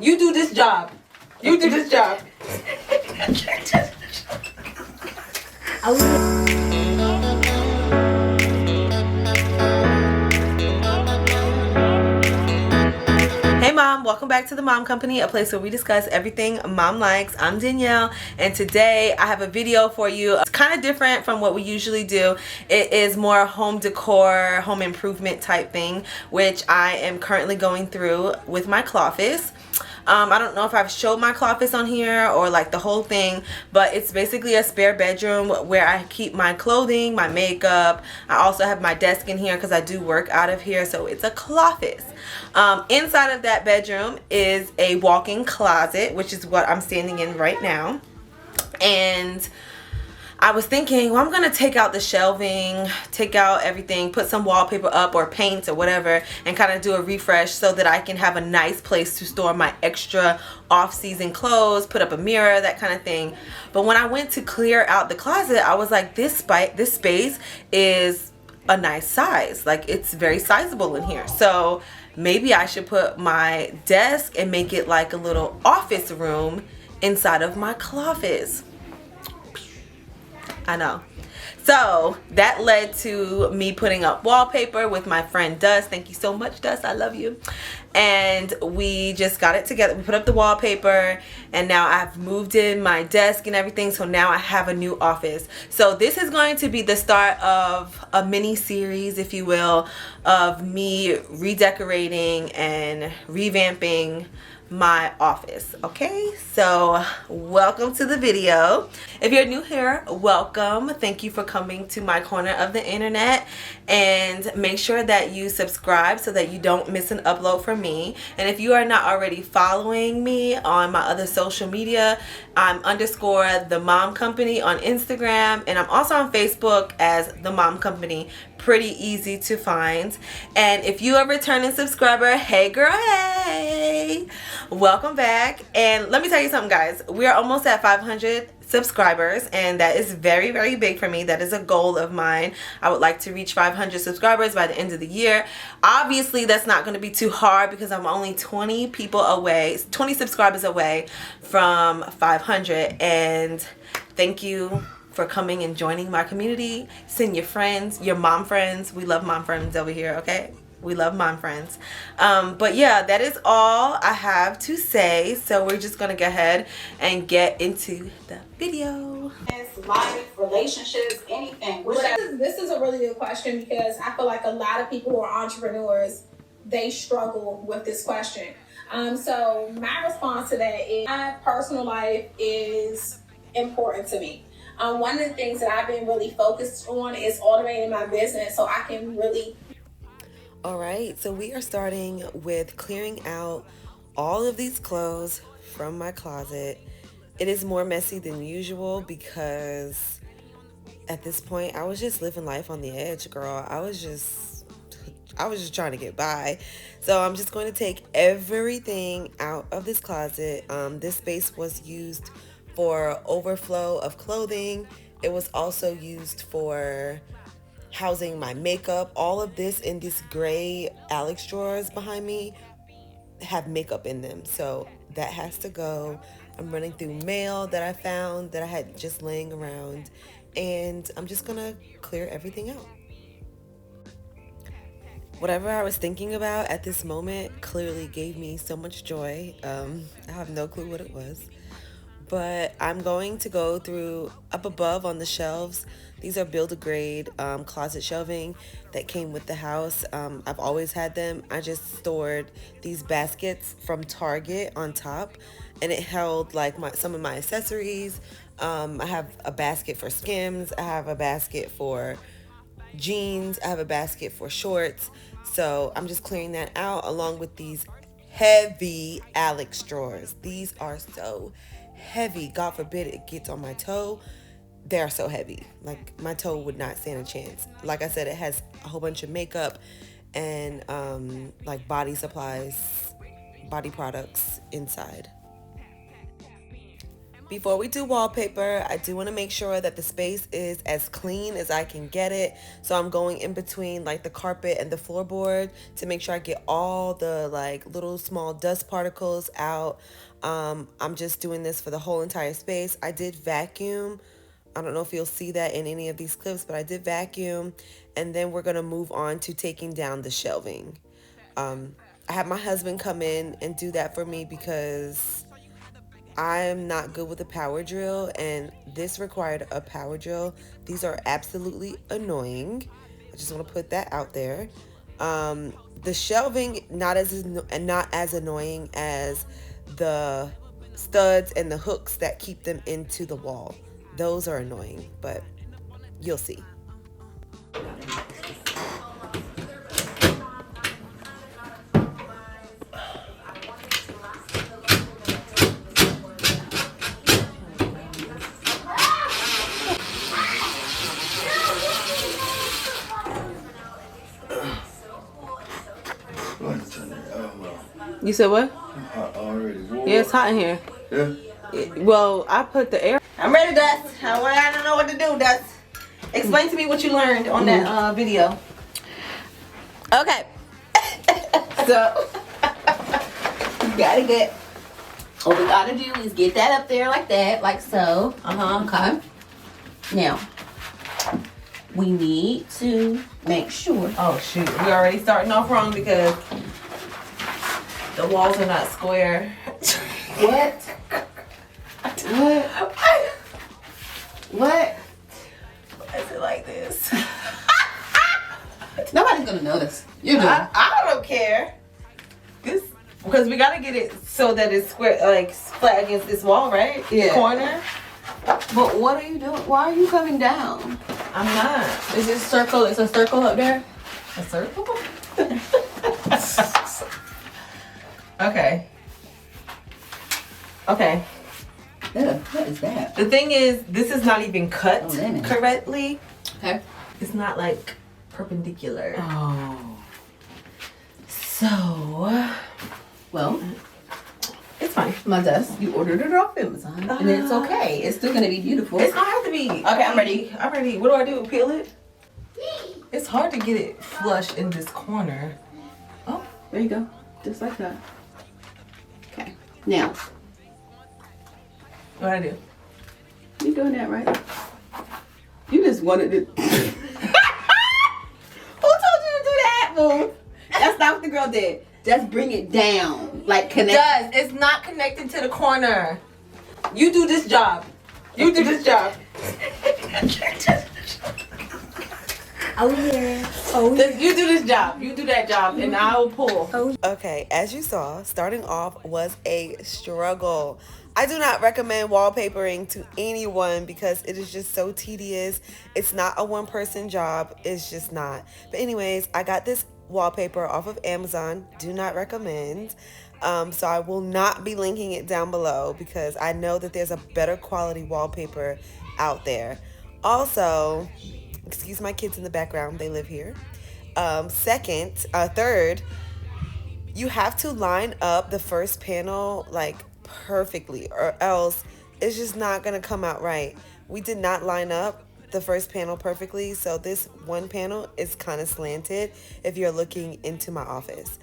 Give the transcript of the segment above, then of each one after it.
You do this job. You do this job. Hey mom, welcome back to the Mom Company, a place where we discuss everything mom likes. I'm Danielle, and today I have a video for you. It's kind of different from what we usually do. It is more home decor, home improvement type thing, which I am currently going through with my cloffice. I don't know if I've showed my cloffice on here or like the whole thing, but it's basically a spare bedroom where I keep my clothing, my makeup. I also have my desk in here because I do work out of here, so it's a cloffice. Inside of that bedroom is a walk-in closet, which is what I'm standing in right now. And I was thinking, well, I'm going to take out the shelving, take out everything, put some wallpaper up or paint or whatever, and kind of do a refresh so that I can have a nice place to store my extra off-season clothes, put up a mirror, that kind of thing. But when I went to clear out the closet, I was like, this space is a nice size. Like, it's very sizable in here. So maybe I should put my desk and make it like a little office room inside of my cloffice. I know. So that led to me putting up wallpaper with my friend Dust. Thank you so much, Dust. I love you. And we just got it together. We put up the wallpaper, and now I've moved in my desk and everything. So now I have a new office. So this is going to be the start of a mini series, if you will, of me redecorating and revamping my office. Okay, so welcome to the video. If you're new here, welcome. Thank you for coming to my corner of the internet, and make sure that you subscribe so that you don't miss an upload from me. And if you are not already following me on my other social media, I'm _ the Mom Company on Instagram, and I'm also on Facebook as the Mom Company. Pretty easy to find. And if you are a returning subscriber, hey girl, hey, welcome back. And let me tell you something, guys, we are almost at 500 subscribers, and that is very, very big for me. That is a goal of mine. I would like to reach 500 subscribers by the end of the year. Obviously that's not going to be too hard because I'm only 20 people away, 20 subscribers away from 500. And thank you for coming and joining my community. Send your friends, your mom friends. We love mom friends over here, okay? We love mom friends. But yeah, that is all I have to say. So we're just gonna go ahead and get into the video. Life, relationships, anything. This is a really good question because I feel like a lot of people who are entrepreneurs, they struggle with this question. So my response to that is my personal life is important to me. One of the things that I've been really focused on is automating my business so I can really... All right, so we are starting with clearing out all of these clothes from my closet. It is more messy than usual because at this point I was just living life on the edge, girl. I was just trying to get by. So I'm just going to take everything out of this closet. This space was used for overflow of clothing. It was also used for housing my makeup. All of this in these gray Alex drawers behind me have makeup in them, so that has to go. I'm running through mail that I found that I had just laying around, and I'm just gonna clear everything out. Whatever I was thinking about at this moment clearly gave me so much joy. I have no clue what it was. But I'm going to go through up above on the shelves. These are build-a-grade closet shelving that came with the house. I've always had them. I just stored these baskets from Target on top, and it held like some of my accessories. I have a basket for Skims. I have a basket for jeans. I have a basket for shorts. So I'm just clearing that out along with these heavy Alex drawers. These are so heavy. God forbid it gets on my toe. They're so heavy. Like, my toe would not stand a chance. Like I said, it has a whole bunch of makeup and like body supplies, body products inside. Before we do wallpaper, I do want to make sure that the space is as clean as I can get it. So I'm going in between like the carpet and the floorboard to make sure I get all the like little small dust particles out. I'm just doing this for the whole entire space. I did vacuum. I don't know if you'll see that in any of these clips, but I did vacuum. And then we're going to move on to taking down the shelving. I had my husband come in and do that for me because I'm not good with a power drill, and this required a power drill. These are absolutely annoying. I just want to put that out there. The shelving not as annoying as the studs and the hooks that keep them into the wall. Those are annoying, but you'll see. You said what? Hot already. Yeah, it's hot in here. Yeah. Well, I put the air. I'm ready, Dust. I don't know what to do, Dust. Explain to me what you learned on that video. Okay. So, You gotta get. What we gotta do is get that up there like that, like so. Okay. Now, we need to make sure. oh shoot, we're already starting off wrong because the walls are not square. What? What? What? Why is it like this? Nobody's gonna notice. You're good. I don't care. This because we gotta get it so that it's square, like flat against this wall, right? Yeah. Corner. But what are you doing? Why are you coming down? I'm not. Is this circle? It's a circle up there? A circle? Okay. Okay. Yeah, what is that? The thing is, this is not even cut lemon. correctly. Okay. It's not like perpendicular. Oh. So, Well, it's fine. my dust, you ordered it off Amazon. And it's okay. It's still gonna be beautiful. It's gonna have to be. Okay, I'm ready. I'm ready. What do I do? Peel it? It's hard to get it flush in this corner. Oh, there you go. Just like that. Okay. Now, What do I do? you doing that right? You just wanted to. Who told you to do that, boo? That's not what the girl did. Just bring it down. Like connect. It's not connected to the corner. You do this job. You do this job. Oh yeah. You do this job. You do that job, and I'll pull. Okay, as you saw, starting off was a struggle. I do not recommend wallpapering to anyone because it is just so tedious. It's not a one-person job. It's just not. But anyways, I got this wallpaper off of Amazon. Do not recommend. So I will not be linking it down below because I know that there's a better quality wallpaper out there. Also, excuse my kids in the background. They live here. Third, you have to line up the first panel like perfectly or else it's just not gonna come out right. We did not line up the first panel perfectly, so this one panel is kind of slanted if you're looking into my office.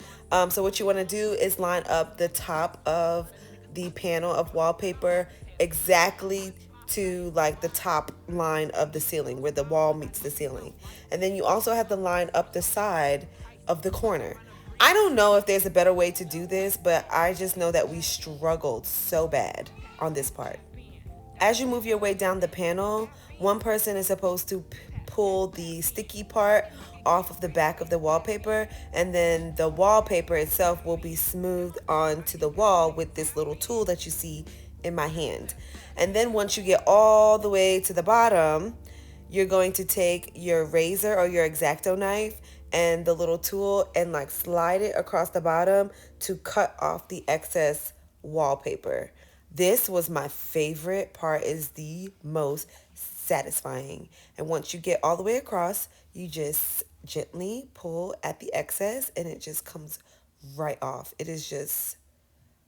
So what you want to do is line up the top of the panel of wallpaper exactly to like the top line of the ceiling where the wall meets the ceiling, and then you also have to line up the side of the corner. I don't know if there's a better way to do this, but I just know that we struggled so bad on this part. As you move your way down the panel, one person is supposed to pull the sticky part off of the back of the wallpaper, and then the wallpaper itself will be smoothed onto the wall with this little tool that you see in my hand. And then once you get all the way to the bottom, you're going to take your razor or your X-Acto knife and the little tool and like slide it across the bottom to cut off the excess wallpaper. This was my favorite part, is the most satisfying. And once you get all the way across, you just gently pull at the excess and it just comes right off. It is just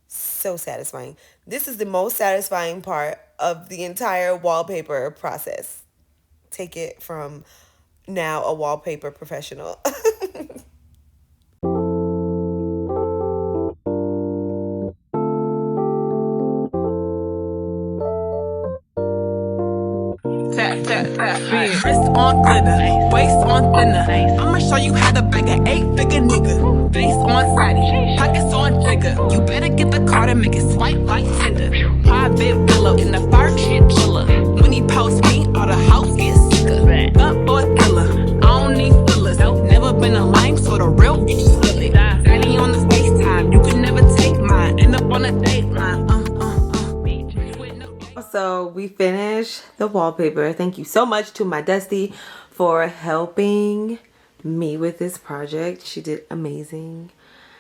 so satisfying. This is the most satisfying part of the entire wallpaper process. Take it from now a wallpaper professional. Wrist on glitter, waist on thinner. I'ma show you how to bag an 8-figure nigga. Face on fatty, pockets on jigger. You better get the card and make it swipe like Tinder. Private villa in the fire shit chiller. When he posts me, all the house gets sicker. Up boy killer, I don't need fillers. Never been a lame, so the real silly. Daddy on the FaceTime, you can never take mine. End up on a dateline. So we finished the wallpaper. Thank you so much to my Dusty for helping me with this project. She did amazing.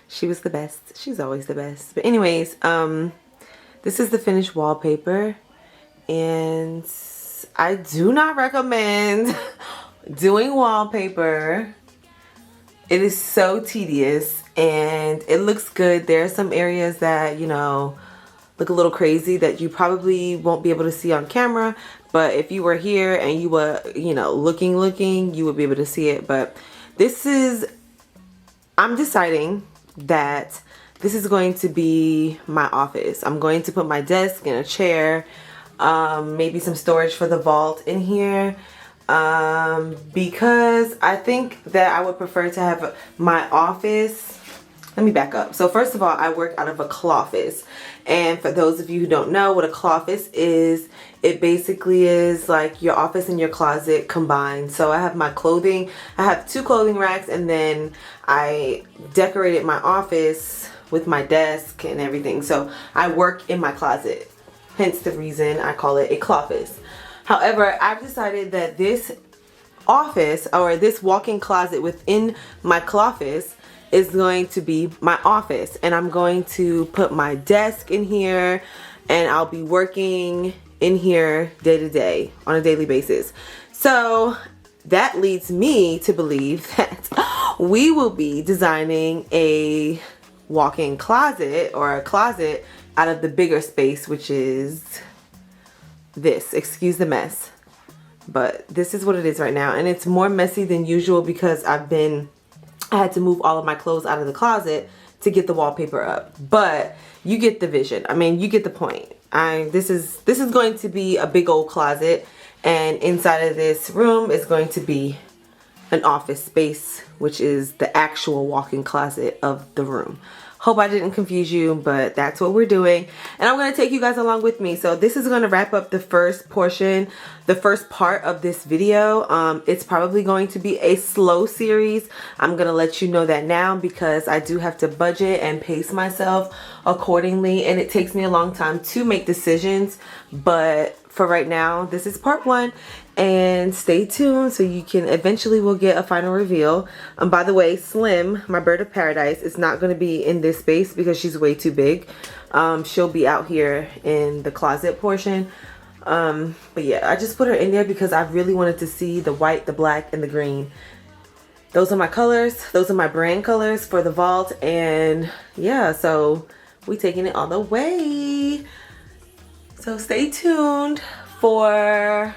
She was the best. She's always the best. But anyways, this is the finished wallpaper, and I do not recommend doing wallpaper. It is so tedious, and it looks good. There are some areas that, you know, look a little crazy that you probably won't be able to see on camera, but if you were here and you were, you know, looking, you would be able to see it. But this is, I'm deciding that this is going to be my office. I'm going to put my desk and a chair, maybe some storage for the vault in here, because I think that I would prefer to have my office. Let me back up. So first of all, I work out of a cloffice. And for those of you who don't know what a cloffice is, it basically is like your office and your closet combined. So I have my clothing, I have 2 clothing racks, and then I decorated my office with my desk and everything. So I work in my closet, hence the reason I call it a cloffice. However, I've decided that this office, or this walk-in closet within my cloffice, is going to be my office, and I'm going to put my desk in here, and I'll be working in here day to day on a daily basis. So that leads me to believe that we will be designing a walk-in closet, or a closet, out of the bigger space, which is this. Excuse the mess, but this is what it is right now, and it's more messy than usual because I had to move all of my clothes out of the closet to get the wallpaper up. But you get the vision. I mean, you get the point. This is going to be a big old closet, and inside of this room is going to be an office space, which is the actual walk-in closet of the room. Hope I didn't confuse you, but that's what we're doing. And I'm going to take you guys along with me. So this is going to wrap up the first portion, the first part of this video. It's probably going to be a slow series. I'm going to let you know that now, because I do have to budget and pace myself accordingly. And it takes me a long time to make decisions. But for right now, this is part 1. And stay tuned, so you can eventually will get a final reveal. By the way, Slim, my bird of paradise, is not going to be in this space because she's way too big. She'll be out here in the closet portion. But yeah, I just put her in there because I really wanted to see the white, the black, and the green. Those are my colors. Those are my brand colors for the vault. And yeah, so we taking it all the way. So stay tuned for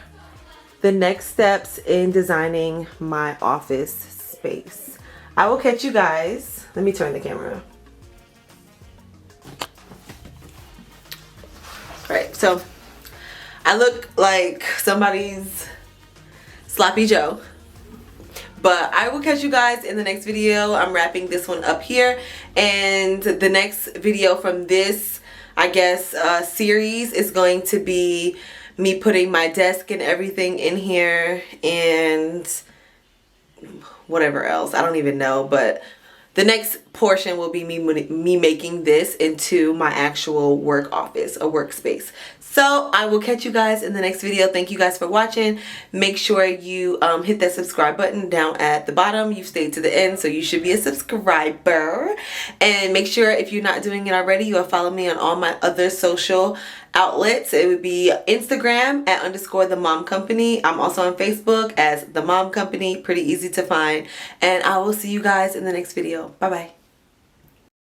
the next steps in designing my office space. I will catch you guys. Let me turn the camera. Alright, so I look like somebody's sloppy Joe. But I will catch you guys in the next video. I'm wrapping this one up here. And the next video from this, I guess, series is going to be me putting my desk and everything in here, and whatever else. I don't even know, but the next portion will be me making this into my actual work office, a workspace. So I will catch you guys in the next video. Thank you guys for watching. Make sure you hit that subscribe button down at the bottom. You've stayed to the end, so you should be a subscriber. And make sure, if you're not doing it already, you will follow me on all my other social outlets. It would be Instagram at _TheMomCompany. I'm also on Facebook as The Mom Company. Pretty easy to find. And I will see you guys in the next video. Bye bye.